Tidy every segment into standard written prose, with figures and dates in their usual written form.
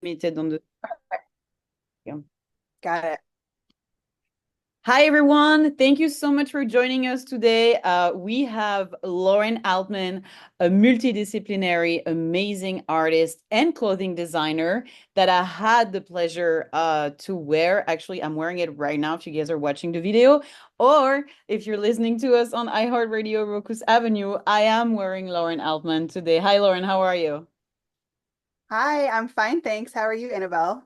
Muted on the. Yeah. Got it. Hi, everyone. Thank you so much for joining us today. We have Lauren Altman, a multidisciplinary, amazing artist and clothing designer that I had the pleasure to wear. Actually, I'm wearing it right now if you guys are watching the video, or if you're listening to us on iHeartRadio Roku's Avenue, I am wearing Lauren Altman today. Hi, Lauren. How are you? Hi, I'm fine, thanks. How are you, Annabelle?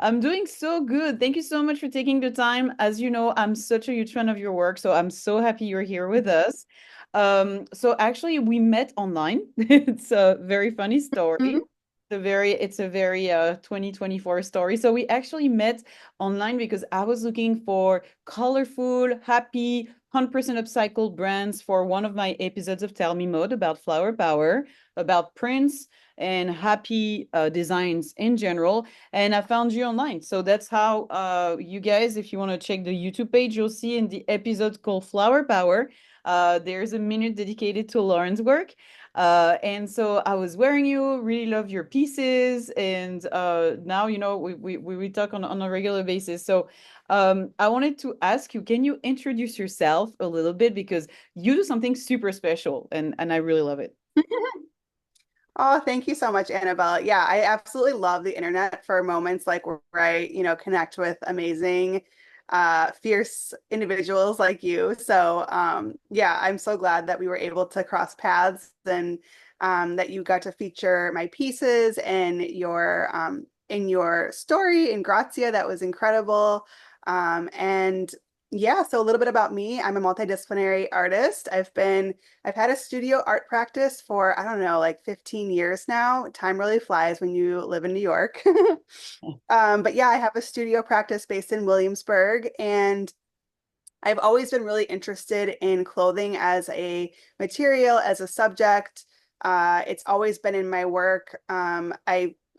I'm doing so good. Thank you so much for taking the time. As you know, I'm such a huge fan of your work, so I'm so happy you're here with us. So actually we met online. It's a very funny story. Mhm. It's a very 2024 story. So we actually met online because I was looking for colorful, happy, 100% upcycled brands for one of my episodes of Tell Me Mode about flower power, about prints and happy designs in general, and I found you online. So that's how you guys, if you want to check the YouTube page, you'll see in the episode called Flower Power, there's a minute dedicated to Lauren's work. And so I was wearing you, really love your pieces, and now we talk on a regular basis. So I wanted to ask you, can you introduce yourself a little bit because you do something super special, and I really love it. Oh, thank you so much, Annabelle. Yeah, I absolutely love the internet for moments like where I, connect with amazing, fierce individuals like you. So, yeah, I'm so glad that we were able to cross paths and that you got to feature my pieces and in your story in Grazia. That was incredible. And yeah, so a little bit about me. I'm a multidisciplinary artist. I've had a studio art practice for, I don't know, like 15 years now. Time really flies when you live in New York. But yeah, I have a studio practice based in Williamsburg, and I've always been really interested in clothing as a material, as a subject. It's always been in my work.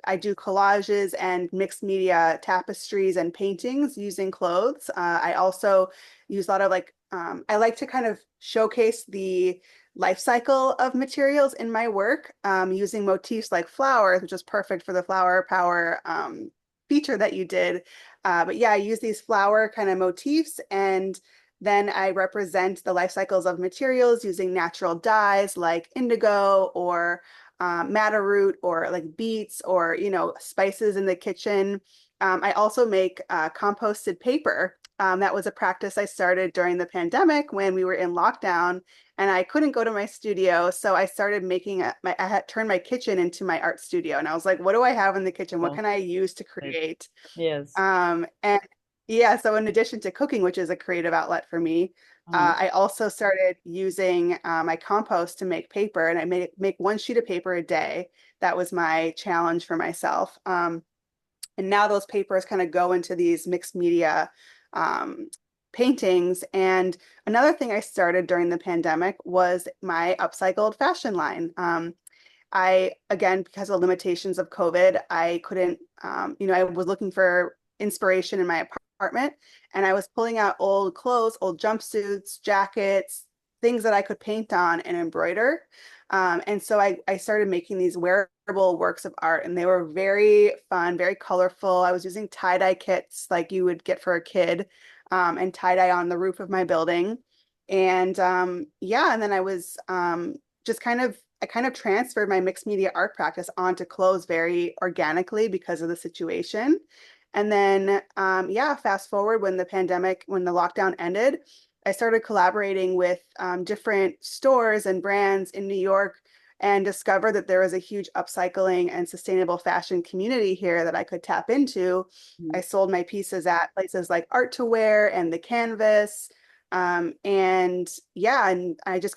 I do collages and mixed media tapestries and paintings using clothes. I also use a lot of I like to kind of showcase the life cycle of materials in my work, using motifs like flowers, which is perfect for the flower power feature that you did. But yeah, I use these flower kind of motifs, and then I represent the life cycles of materials using natural dyes like indigo or madder root or like beets or, spices in the kitchen. I also make composted paper. That was a practice I started during the pandemic when we were in lockdown and I couldn't go to my studio. So I started I had turned my kitchen into my art studio. And I was like, what do I have in the kitchen? What Well, can I use to right. create? Yes. And yeah, so in addition to cooking, which is a creative outlet for me, Uh-huh. I also started using my compost to make paper, and I make one sheet of paper a day. That was my challenge for myself. And now those papers kind of go into these mixed media um, paintings. And another thing I started during the pandemic was my upcycled fashion line. Again, because of limitations of COVID, I couldn't, I was looking for inspiration in my apartment and I was pulling out old clothes, old jumpsuits, jackets, things that I could paint on and embroider. And so I started making these wearable works of art and they were very fun, very colorful. I was using tie-dye kits like you would get for a kid, and tie-dye on the roof of my building. And yeah, and then just I kind of transferred my mixed media art practice onto clothes very organically because of the situation. And then, yeah, fast forward when the lockdown ended, I started collaborating with different stores and brands in New York and discovered that there was a huge upcycling and sustainable fashion community here that I could tap into. I sold my pieces at places like Art to Wear and The Canvas. And yeah, and I just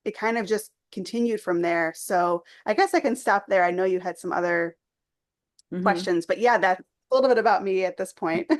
it kind of just continued from there. So I guess I can stop there. I know you had some other Mhm. questions, but yeah, that's a little bit about me at this point.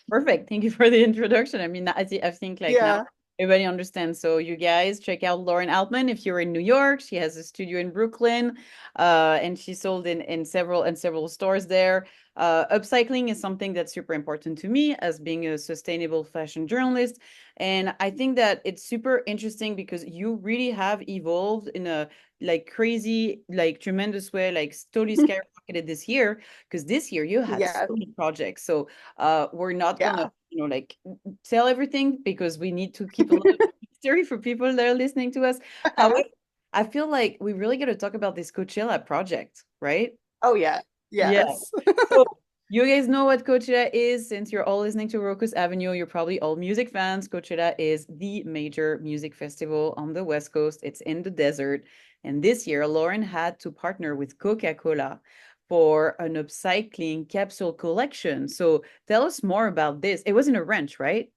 Perfect. Thank you for the introduction. I mean, I think like now Yeah. everybody understands. So you guys check out Lauren Altman if you're in New York. She has a studio in Brooklyn, and she sold in several stores there. Upcycling is something that's super important to me as being a sustainable fashion journalist, and I think that it's super interesting because you really have evolved in a like crazy, like tremendous way, like totally skyrocketed this year because this year you had so Yes. many projects. So we're not gonna, Yeah. like tell everything because we need to keep a little mystery for people that are listening to us. However, I feel like we really got to talk about this Coachella project, right? Oh yeah. Yeah. Yes. So you guys know what Coachella is. Since you're all listening to Rocus Avenue, you're probably all music fans. Coachella is the major music festival on the West Coast. It's in the desert. And this year, Lauren had to partner with Coca-Cola for an upcycling capsule collection. So tell us more about this. It was in a ranch, right?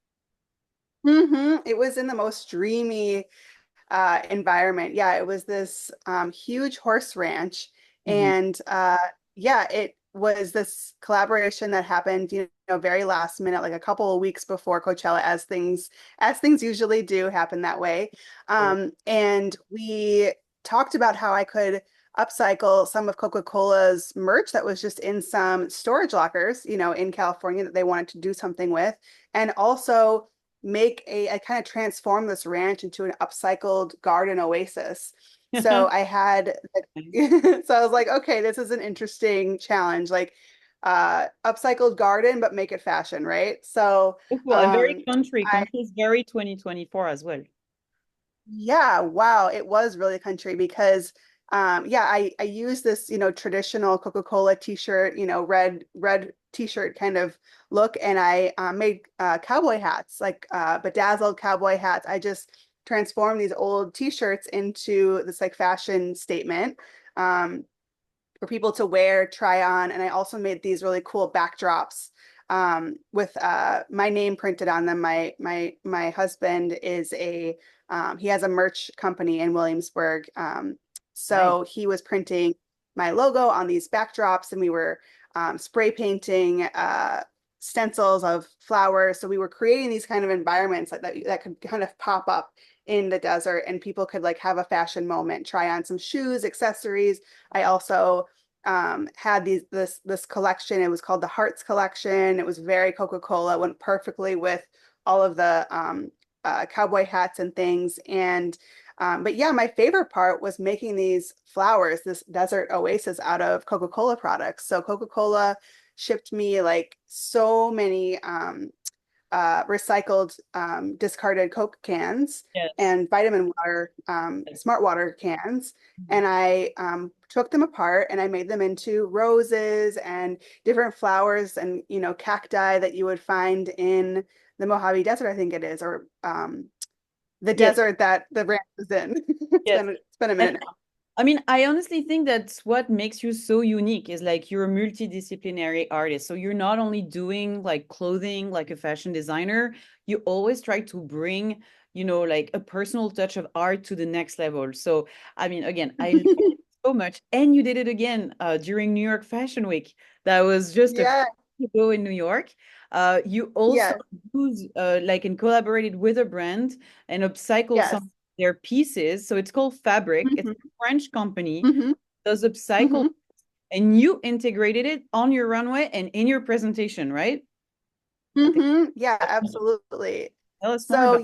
It was in the most dreamy environment. Yeah, it was this huge horse ranch. Mhm. And yeah, it was this collaboration that happened, very last minute, like a couple of weeks before Coachella, as things usually do happen that way. And we talked about how I could upcycle some of Coca-Cola's merch that was just in some storage lockers, in California that they wanted to do something with, and also I kind of transform this ranch into an upcycled garden oasis. So I had, so I was like, okay, this is an interesting challenge, like upcycled garden, but make it fashion, right? So, So cool. And very um, country. I, Country is very 2024 as well. yeah, wow, it was really country because, yeah, I use this, traditional Coca-Cola t-shirt, red t-shirt kind of look, and I made cowboy hats, like bedazzled cowboy hats. I just transformed these old t-shirts into this like fashion statement. Um, for people to wear, try on. And I also made these really cool backdrops with my name printed on them. My husband he has a merch company in Williamsburg. Nice. So he was printing my logo on these backdrops, and we were spray painting stencils of flowers. So we were creating these kind of environments that could kind of pop up in the desert, and people could like have a fashion moment, try on some shoes, accessories. I also had this collection. It was called the Hearts Collection. It was very Coca-Cola, went perfectly with all of the cowboy hats and things. And but yeah, my favorite part was making these flowers, this desert oasis out of Coca-Cola products. So Coca-Cola shipped me like so many recycled discarded Coke cans Yes. and vitamin water, smart water cans. Mhm. And I took them apart and I made them into roses and different flowers and, cacti that you would find in the Mojave Desert, I think it is, or the Yes. desert that the ranch is in. Yes. It's been a And minute now. I mean, I honestly think that's what makes you so unique is like you're a multidisciplinary artist. So you're not only doing like clothing like a fashion designer, you always try to bring, like a personal touch of art to the next level. So, I mean, again, I love it so much. And you did it again during New York Fashion Week. That was just a few Yeah, weeks ago in New York. You also yeah, use like and collaborated with a brand and upcycle yes. some of their pieces. So it's called Fabric. It's Hmm. French company Hmm. does upcycle Hmm. and you integrated it on your runway and in your presentation, right? I think Yeah, absolutely. tell us more So about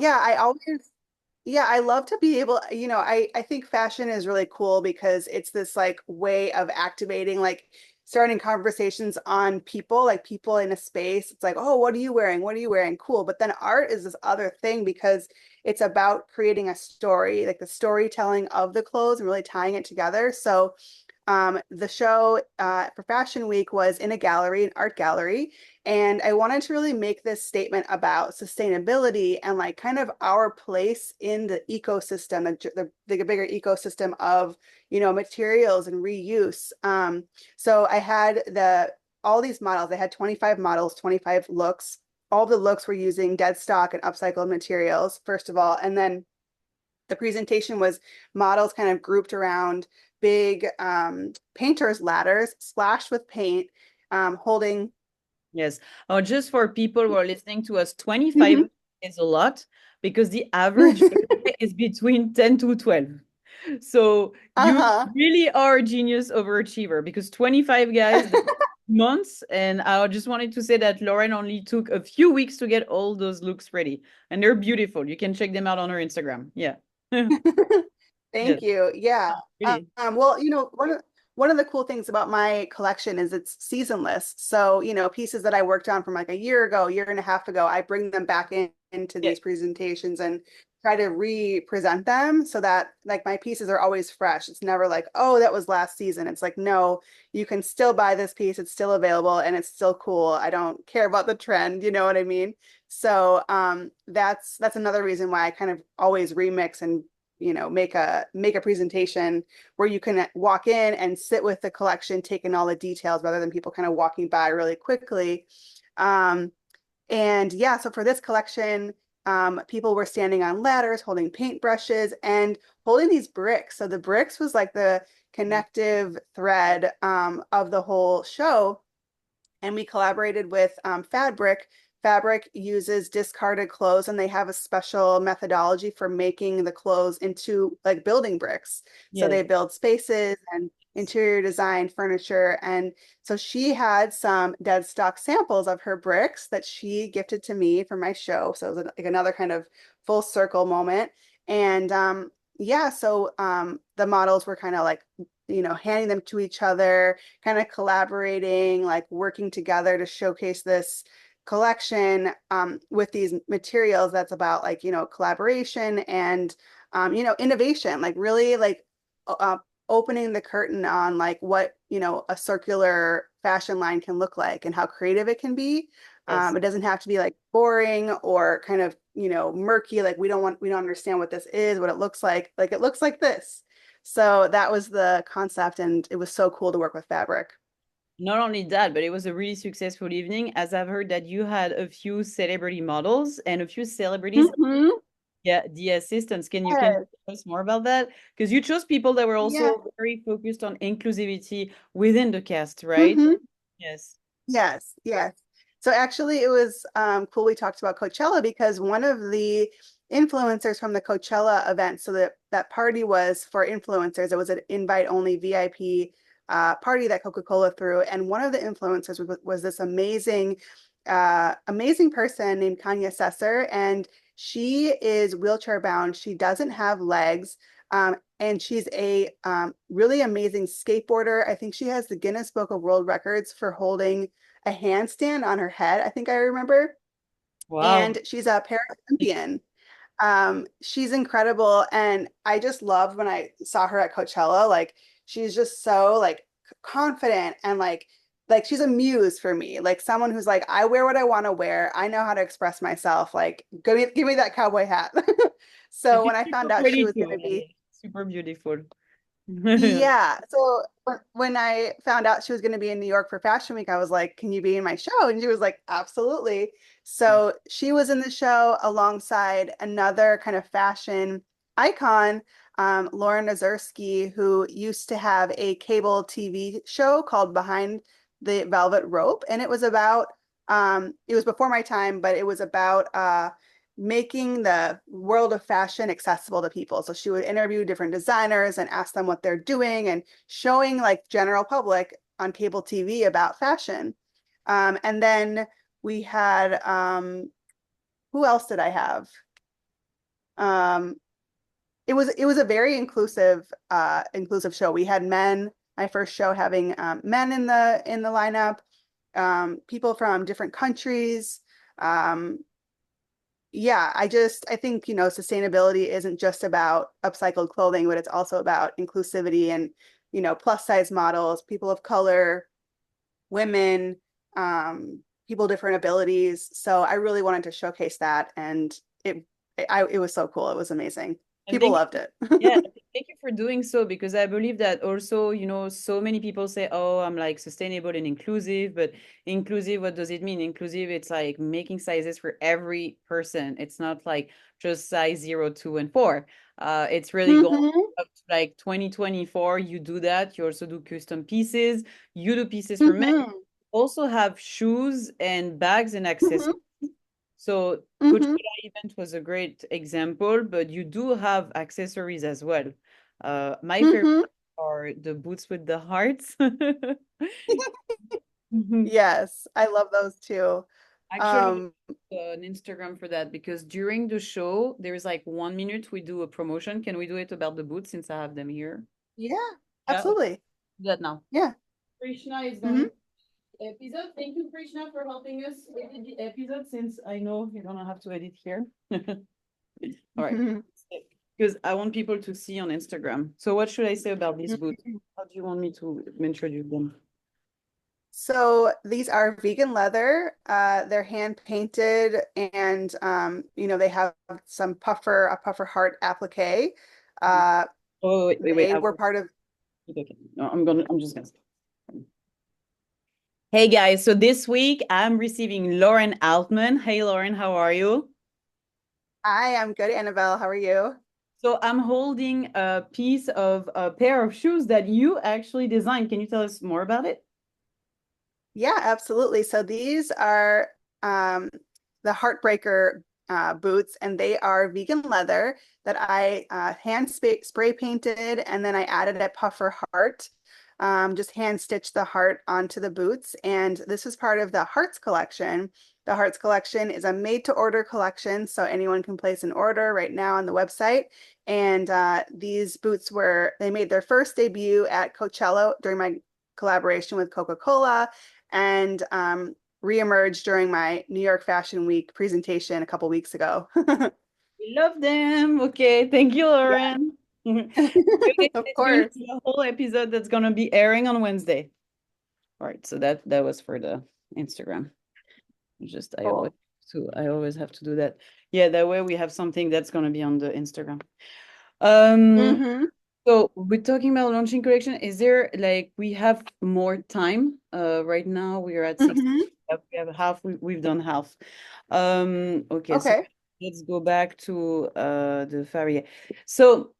yeah, I love to be able, I think fashion is really cool because it's this like way of activating, like starting conversations on people, like people in a space. It's like, oh, what are you wearing? What are you wearing? Cool. But then art is this other thing because it's about creating a story, like the storytelling of the clothes and really tying it together. So the show for Fashion Week was in a gallery, an art gallery, and I wanted to really make this statement about sustainability and like kind of our place in the ecosystem, the bigger ecosystem of, materials and reuse. So I had all these models. I had 25 models, 25 looks. All the looks were using dead stock and upcycled materials, first of all, and then the presentation was models kind of grouped around big painters ladders splashed with paint, holding. yes. Oh, just for people who are listening to us, 25 Mhm. is a lot because the average is between 10 to 12. So you Uh-huh. really are a genius overachiever because 25 guys, that's months. And I just wanted to say that Lauren only took a few weeks to get all those looks ready. And they're beautiful. You can check them out on her Instagram. Yeah. Yes, Thank you. Yeah. really. Well, one of the cool things about my collection is it's seasonless. So, pieces that I worked on from like a year ago, year and a half ago, I bring them back into Yeah. these presentations and try to re-present them so that like my pieces are always fresh. It's never like, oh, that was last season. It's like, no, you can still buy this piece. It's still available and it's still cool. I don't care about the trend, you know what I mean? So, that's another reason why I kind of always remix and make a presentation where you can walk in and sit with the collection, take in all the details rather than people kind of walking by really quickly. Um, and yeah, so for this collection, people were standing on ladders, holding paintbrushes, and holding these bricks. So the bricks was like the connective thread of the whole show, and we collaborated with Fabric. Fabric uses discarded clothes, and they have a special methodology for making the clothes into like building bricks. So Yes. they build spaces and interior design, furniture. And so she had some dead stock samples of her bricks that she gifted to me for my show. So it was like another kind of full circle moment. And yeah, so the models were kind of like, handing them to each other, kind of collaborating, like working together to showcase this collection with these materials that's about like, collaboration and, innovation, like really like uh, opening the curtain on like what, a circular fashion line can look like and how creative it can be. Yes. It doesn't have to be like boring or kind of, murky. Like we don't understand what this is, what it looks like. Like it looks like this. So that was the concept, and it was so cool to work with fabric. Not only that, but it was a really successful evening, as I've heard that you had a few celebrity models and a few celebrities. Hmm. Yeah, the assistants. Can you Yes. tell us more about that? Because you chose people that were Yeah. also very focused on inclusivity within the cast, right? Hmm. Yes. Yes. Yes. So actually, it was cool. We talked about Coachella because one of the influencers from the Coachella event, so that party was for influencers. It was an invite only VIP party that Coca-Cola threw, and one of the influencers was this amazing person named Kanya Sesser, and she is wheelchair bound. She doesn't have legs. And she's a really amazing skateboarder. I think she has the Guinness Book of World Records for holding a handstand on her head, I think I remember. Wow. And she's a Paralympian. She's incredible. And I just loved when I saw her at Coachella. Like she's just so like confident and like she's a muse for me. Like someone who's like, I wear what I want to wear. I know how to express myself. Like, give me that cowboy hat. And So she's when I super found out she pretty was too. going to be Super beautiful. yeah. So when I found out she was going to be in New York for Fashion Week, I was like, "Can you be in my show?" And she was like, "Absolutely." So she was in the show alongside another kind of fashion icon, Lauren Ozersky, who used to have a cable TV show called Behind the Velvet Rope, and it was before my time, but it was about making the world of fashion accessible to people. So she would interview different designers and ask them what they're doing and showing like general public on cable TV about fashion. And then we had who else did I have? Um, it was a very inclusive show. We had men. My first show having men in the lineup, people from different countries. Um, yeah, I think, sustainability isn't just about upcycled clothing, but it's also about inclusivity and, plus size models, people of color, women, people different abilities. So I really wanted to showcase that, and it was so cool. It was amazing. And People thank loved it. Yeah, thank you for doing so because I believe that also, so many people say, "Oh, I'm like sustainable and inclusive," but inclusive, what does it mean? Inclusive, it's like making sizes for every person. It's not like just size 0, 2, and 4. It's really going Hmm. up to like 2024. You do that. You also do custom pieces. You do pieces for men. Hmm. Also have shoes and bags and accessories. Hmm. So Hmm. Coachella event was a great example, but you do have accessories as well. My favorite Hmm. are the boots with the hearts. Yes, I love those too. Actually, Um, an Instagram for that because during the show, there's like 1 minute we do a promotion. Can we do it about the boots since I have them here? Yeah, Yeah, okay. absolutely. Do that now. Yeah. Krishna is going Hmm. to episode. Thank you, Krishna, for helping us edit the episode since I know you're gonna have to edit here. All right. Because I want people to see on Instagram. So what should I say about these boots? How do you want me to introduce them? So these are vegan leather. They're hand painted and they have a puffer heart applique. Uh, Oh, wait. they were part of Okay. No, I'm just gonna. Hey guys, so this week I'm receiving Lauren Altman. Hey Lauren, how are you? I am good, Annabelle. How are you? So I'm holding a piece of a pair of shoes that you actually designed. Can you tell us more about it? Yeah, absolutely. So these are um, the Heartbreaker boots, and they are vegan leather that I spray painted, and then I added a puffer heart. Just hand stitched the heart onto the boots, and this is part of the Hearts collection. The Hearts collection is a made-to-order collection, so anyone can place an order right now on the website. And these boots they made their first debut at Coachella during my collaboration with Coca-Cola and reemerged during my New York Fashion Week presentation a couple weeks ago. We love them. Okay, thank you, Yeah, Lauren. Stay of tuned course. for the whole episode that's gonna be airing on Wednesday. All right, so that was for the Instagram. Just Cool. I always have to do that. Yeah, that way we have something that's gonna be on the Instagram. Um, Mm-hmm. so we're talking about launching collection. Is there like we have more time? Right now we are at six. Mm-hmm. We have half. We've done half. Okay, so Okay. let's go back to the Faria. So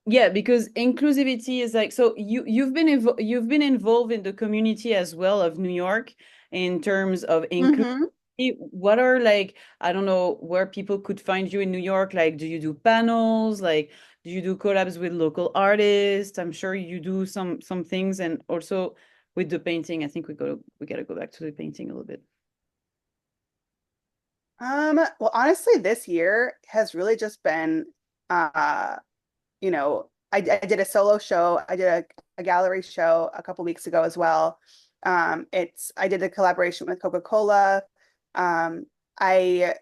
yeah, because inclusivity is like so you've been involved in the community as well of New York in terms of inclusivity. Mm-hmm. What are like I don't know where people could find you in New York? Like, do you do panels? Like, do you do collabs with local artists? I'm sure you do some things, and also with the painting. I think we gotta go back to the painting a little bit. Well, honestly, this year has really just been uh, I did a solo show. I did a gallery show a couple weeks ago as well. I did a collaboration with Coca-Cola. Um, I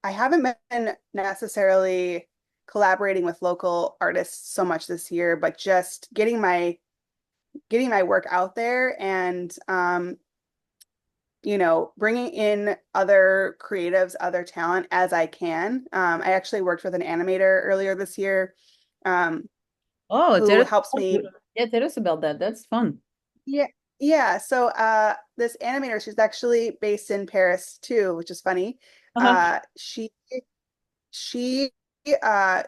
I haven't been necessarily collaborating with local artists so much this year, but just getting my work out there and bringing in other creatives, other talent as I can. I actually worked with an animator earlier this year, um, Oh, who helps me. yeah, tell us about that. That's fun. Yeah, yeah. So this animator, she's actually based in Paris too, which is funny. Uh-huh. She uh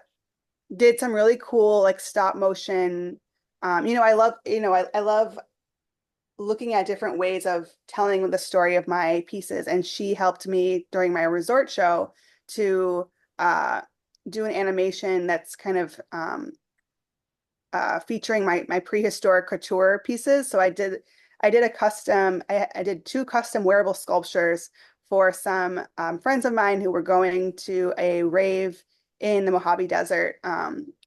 did some really cool like stop motion. I love looking at different ways of telling the story of my pieces. And she helped me during my resort show to do an animation that's kind of featuring my prehistoric couture pieces. So I did two custom wearable sculptures for some friends of mine who were going to a rave in the Mojave Desert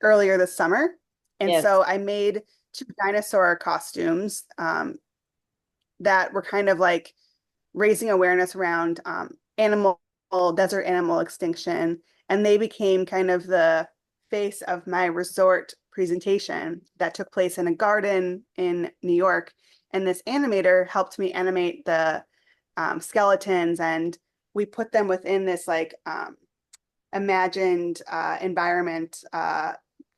earlier this summer. And Yes. so I made two dinosaur costumes that were kind of like raising awareness around desert animal extinction. And they became kind of the face of my resort presentation that took place in a garden in New York. And this animator helped me animate the skeletons, and we put them within this like imagined environment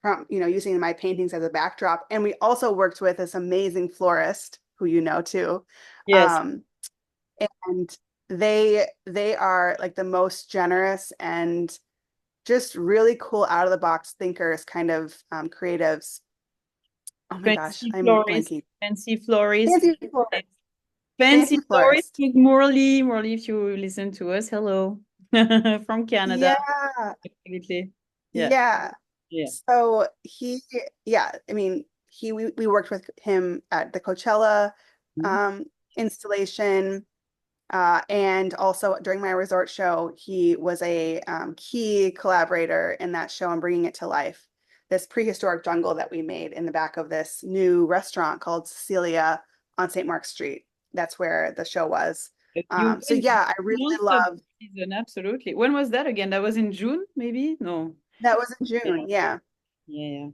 from, using my paintings as a backdrop. And we also worked with this amazing florist who you know too. Yes. Um, and they are like the most generous and just really cool out of the box thinkers, kind of creatives. Oh my gosh, I'm blanking. Fancy florist, Fancy florist. fancy Fancy florist florist. with Morley. Morley, if you listen to us, hello. From Canada. Yeah, Absolutely. Yeah. yeah. Yeah. So yeah, I mean, we worked with him at the Coachella Mhm. um, installation. And also during my resort show, he was a key collaborator in that show and bringing it to life. This prehistoric jungle that we made in the back of this new restaurant called Cecilia on St. Mark Street. That's where the show was. You've So been yeah, I really non-stop love season, absolutely. When was that again? That was in June, maybe? No. that was in Yeah, June. Yeah. yeah, yeah.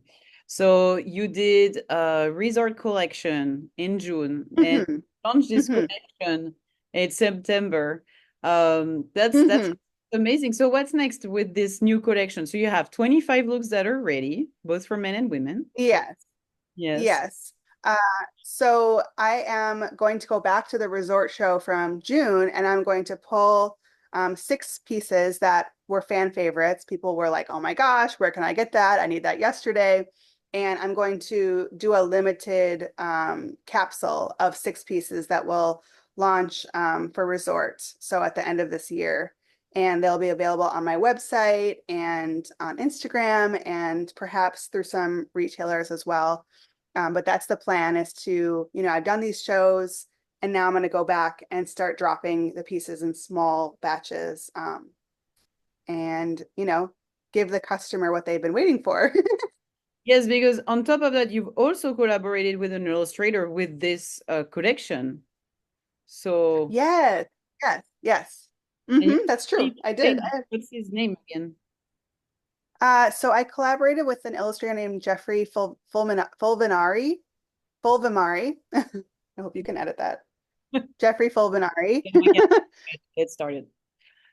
So you did a resort collection in June and Hmm. launched this Hmm. collection in September. That's Hmm. amazing. So what's next with this new collection? So you have 25 looks that are ready, both for men and women. Yes. Yes. Yes. Uh, so I am going to go back to the resort show from June and I'm going to pull six pieces that were fan favorites. People were like, oh my gosh, where can I get that? I need that yesterday. And I'm going to do a limited capsule of six pieces that will launch for resorts. So at the end of this year. And they'll be available on my website and on Instagram and perhaps through some retailers as well. But that's the plan is to, I've done these shows and now I'm going to go back and start dropping the pieces in small batches and, give the customer what they've been waiting for. Yes, because on top of that, you've also collaborated with an illustrator with this collection. So, Yes, yes, yes. and you That's true. can I did. explain what's his name again? So I collaborated with an illustrator named Jeffrey Fulvinari. Fulvimari. I hope you can edit that. Jeffrey Fulvinari. Yeah, I can get started.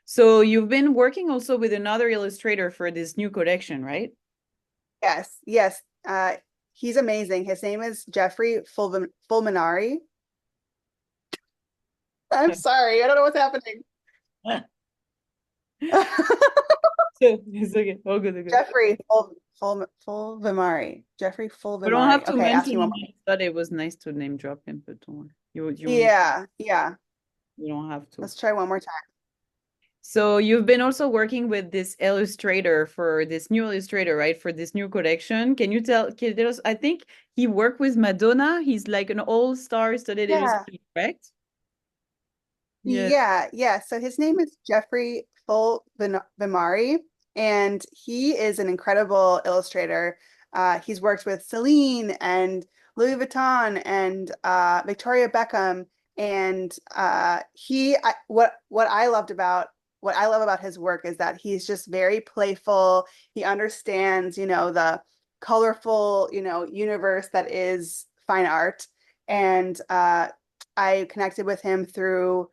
So you've been working also with another illustrator for this new collection, right? Yes, yes. He's amazing. His name is Jeffrey Fulminari. I'm sorry. I don't know what's happening. So it's okay. All good, okay. Fulvimari. Jeffrey We don't have Fulvimari. to Okay, ask mention me one him. more. I thought it was nice to name drop him, but don't worry. Yeah, yeah. You don't have to. Let's try one more time. So you've been also working with this illustrator for this new illustrator, right? For this new collection. Can you tell us, I think he worked with Madonna. He's like an all-star studded Yeah. illustrator, correct? Yeah. Yeah, yeah. So his name is Jeffrey Fulvimari, and he is an incredible illustrator. He's worked with Celine and Louis Vuitton and Victoria Beckham, and what I love about his work is that he's just very playful. He understands, the colorful, universe that is fine art, and I connected with him through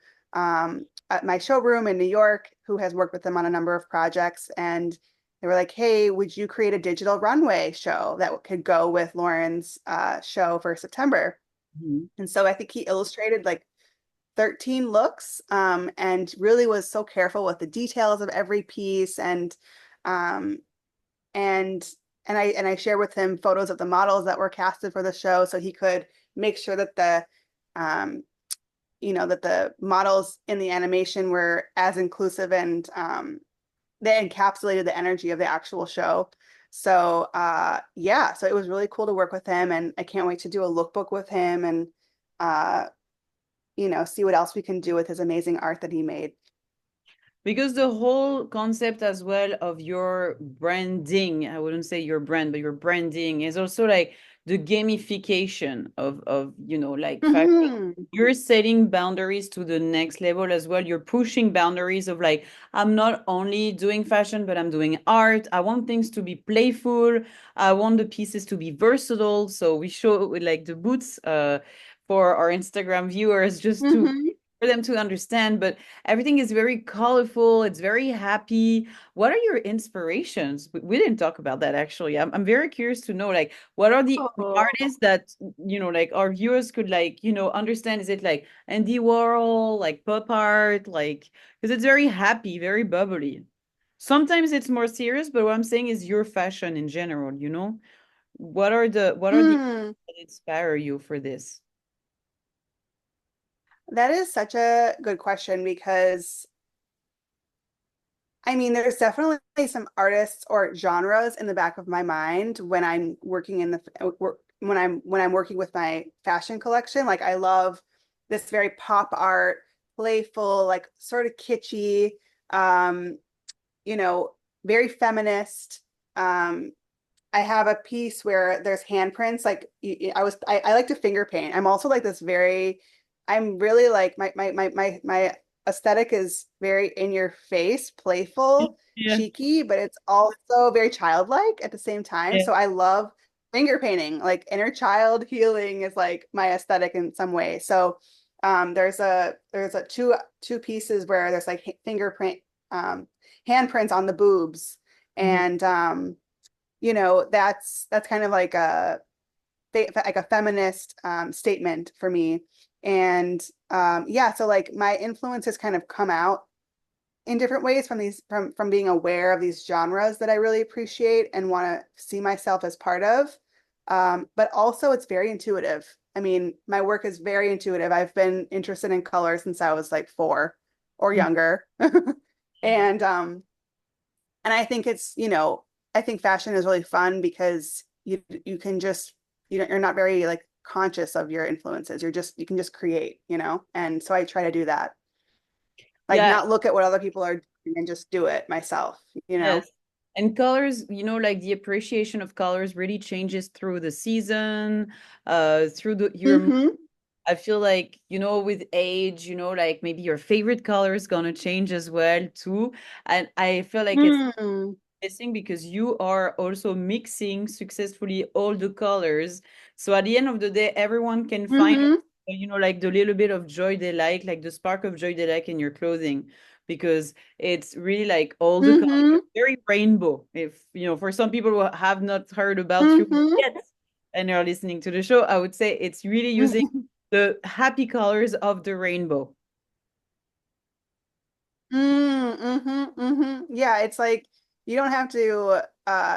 at my showroom in New York who has worked with them on a number of projects. And they were like, hey, would you create a digital runway show that could go with Lauren's show for September? Mhm. And so I think he illustrated like 13 looks and really was so careful with the details of every piece um, and and I shared with him photos of the models that were casted for the show so he could make sure that um, that the models in the animation were as inclusive and they encapsulated the energy of the actual show. So yeah, so it was really cool to work with him and I can't wait to do a lookbook with him and uh, see what else we can do with his amazing art that he made. Because the whole concept as well of your branding, I wouldn't say your brand, but your branding is also like the gamification of like fashion. Hmm. You're setting boundaries to the next level as well. You're pushing boundaries of like, I'm not only doing fashion, but I'm doing art. I want things to be playful. I want the pieces to be versatile. So we show with like the boots for our Instagram viewers just to Hmm. for them to understand. But everything is very colorful. It's very happy. What are your inspirations? We didn't talk about that actually. I'm very curious to know like what are the Oh. artists that like our viewers could like understand? Is it like Andy Warhol, like pop art, like because it's very happy, very bubbly. Sometimes it's more serious, but what I'm saying is your fashion in general. What are the Mm. that inspire you for this? That is such a good question because I mean, there's definitely some artists or genres in the back of my mind when I'm working in the when I'm working with my fashion collection. Like I love this very pop art, playful, like sort of kitschy, um, you know, very feminist. Um, I have a piece where there's handprints. Like I like to finger paint. I'm also like this very, I'm really like my aesthetic is very in your face, playful, Yeah. cheeky, but it's also very childlike at the same time. Yeah. So I love finger painting. Like inner child healing is like my aesthetic in some way. So there's a two pieces where there's like fingerprint handprints on the boobs Mhm. and that's kind of like a feminist statement for me. And yeah, so like my influence has kind of come out in different ways from these from being aware of these genres that I really appreciate and want to see myself as part of. But also it's very intuitive. I mean, my work is very intuitive. I've been interested in color since I was like 4 or Mhm. younger. And I think I think fashion is really fun because you can just you're not very like conscious of your influences. You can just create, And so I try to do that. Like Yeah, not look at what other people are doing and just do it myself. yes. And colors, like the appreciation of colors really changes through the season, through your Mm-hmm. I feel like, with age, like maybe your favorite color is gonna change as well too. And I feel like it's Mm. interesting because you are also mixing successfully all the colors. So at the end of the day, everyone can find, Mm-hmm. like the little bit of joy they like the spark of joy they like in your clothing, because it's really like all the colors, Mm-hmm. very rainbow. If, for some people who have not heard about you Mm-hmm. yet and are listening to the show, I would say it's really using the happy colors of the rainbow. Mm-hmm. Mm-hmm. Yeah, it's like you don't have to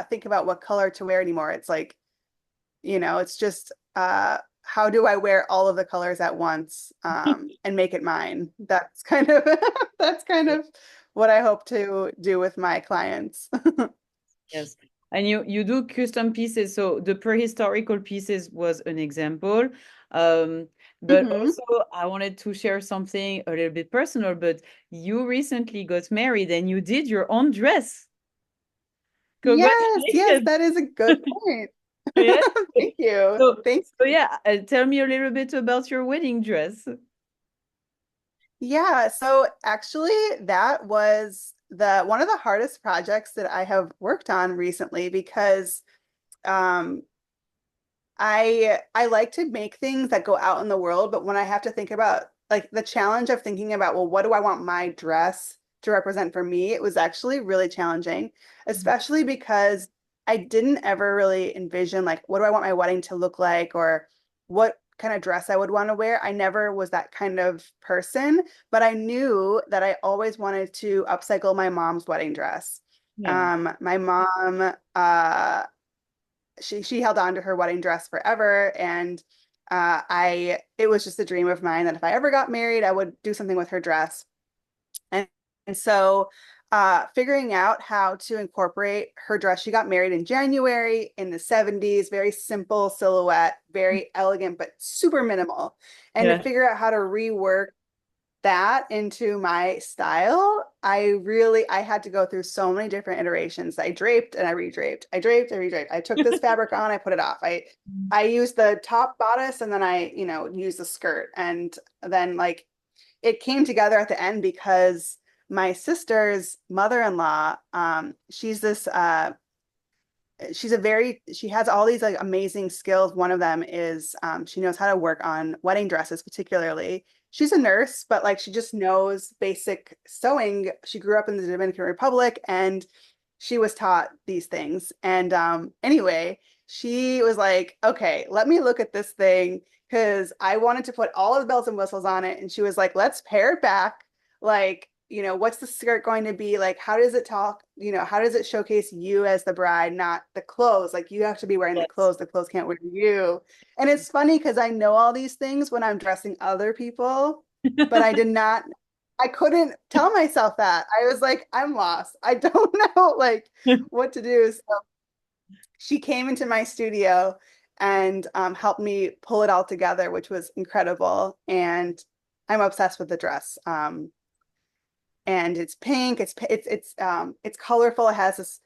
think about what color to wear anymore. It's like it's just how do I wear all of the colors at once and make it mine? That's kind of that's kind of what I hope to do with my clients. Yes. And you do custom pieces. So the prehistorical pieces was an example. Um, but Hmm. also I wanted to share something a little bit personal, but you recently got married and you did your own dress. Yes, yes, Congratulations. that is a good point. Yes. Thank you. So, Thanks. so yeah, tell me a little bit about your wedding dress. Yeah, so actually that was the one of the hardest projects that I have worked on recently because um I like to make things that go out in the world, but when I have to think about like the challenge of thinking about, well, what do I want my dress to represent for me? It was actually really challenging, especially because I didn't ever really envision like what do I want my wedding to look like or what kind of dress I would want to wear. I never was that kind of person, but I knew that I always wanted to upcycle my mom's wedding dress. Yeah. My mom she held on to her wedding dress forever and I it was just a dream of mine that if I ever got married I would do something with her dress and, and so figuring out how to incorporate her dress, she got married in January in the 70s, very simple silhouette, very elegant but super minimal, and to Yeah. figure out how to rework that into my style, I had to go through so many different iterations. I draped and I redraped. I draped, I redraped. I took this fabric on, I put it off. I used the top bodice and then used the skirt. And then like it came together at the end because my sister's mother-in-law, she has all these like amazing skills. One of them is she knows how to work on wedding dresses, particularly. She's a nurse, but like she just knows basic sewing. She grew up in the Dominican Republic and she was taught these things. And anyway, she was like, okay, let me look at this thing because I wanted to put all of the bells and whistles on it. And she was like, let's pare it back. Like, what's the skirt going to be? Like, how does it talk? How does it showcase you as the bride, not the clothes? Like, you have to be wearing Yes. the clothes can't wear you. And it's funny because I know all these things when I'm dressing other people, but I couldn't tell myself that. I was like, I'm lost. I don't know like what to do. So she came into my studio and helped me pull it all together, which was incredible. And I'm obsessed with the dress. And it's pink. It's colorful. It has this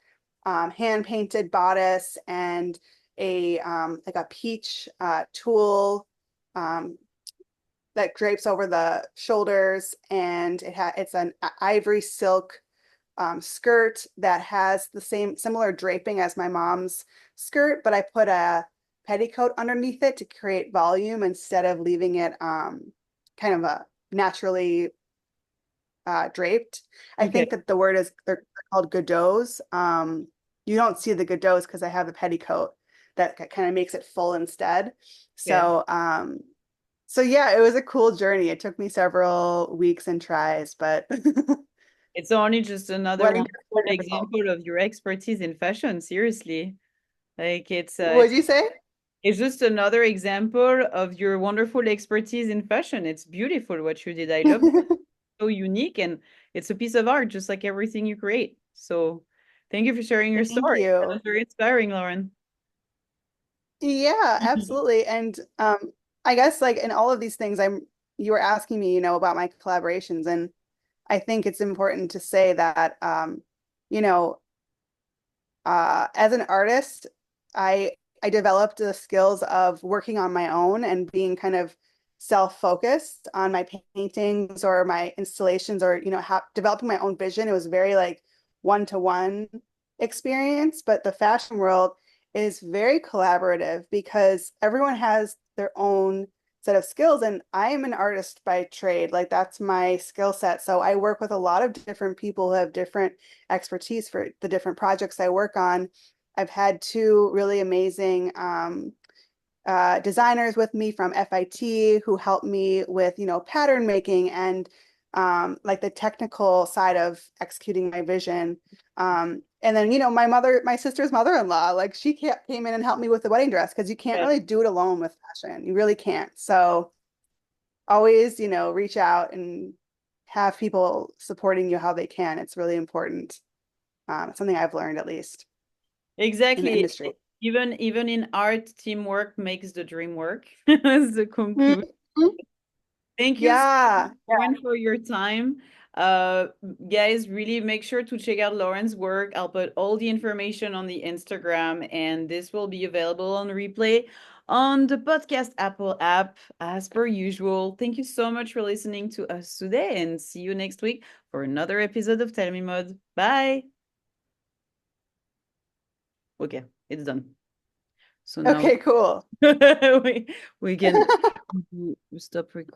hand painted bodice and a like a peach tulle um, that drapes over the shoulders, and it's an ivory silk skirt that has the same similar draping as my mom's skirt, but I put a petticoat underneath it to create volume instead of leaving it kind of a naturally draped. I Okay. think that the word is they're called godotts. You don't see the godotts because I have the petticoat that kind of makes it full instead. Okay. So yeah, it was a cool journey. It took me several weeks and tries, but It's only just another wedding dress wonderful are difficult. example of your expertise in fashion. Seriously. Like What'd you say? it's just another example of your wonderful expertise in fashion. It's beautiful what you did. I love it. So unique and it's a piece of art, just like everything you create. So thank you for sharing your Thank story. That was you. very inspiring, Lauren. Yeah, absolutely. And I guess like in all of these things, you were asking me, about my collaborations, and I think it's important to say that you know, as an artist, I developed the skills of working on my own and being kind of self-focused on my paintings or my installations, or developing my own vision. It was very like one-to-one experience, but the fashion world is very collaborative because everyone has their own set of skills, and I am an artist by trade. Like that's my skill set. So I work with a lot of different people who have different expertise for the different projects I work on. I've had two really amazing designers with me from FIT who helped me with, pattern making and like the technical side of executing my vision. And then, my sister's mother-in-law, like she came in and helped me with the wedding dress because you can't Yeah. really do it alone with fashion. You really can't. So always, reach out and have people supporting you how they can. It's really important. It's something I've learned at least in the Exactly. industry. Even in art, teamwork makes the dream work. That's the conclusion. Mhm. Thank you so much, Yeah. Lauren, for your time. Uh, Guys, really make sure to check out Lauren's work. I'll put all the information on the Instagram, and this will be available on replay on the podcast Apple app as per usual. Thank you so much for listening to us today, and see you next week for another episode of Tell Me Mode. Bye. Okay, it's done. So now Okay, cool. we can stop recording.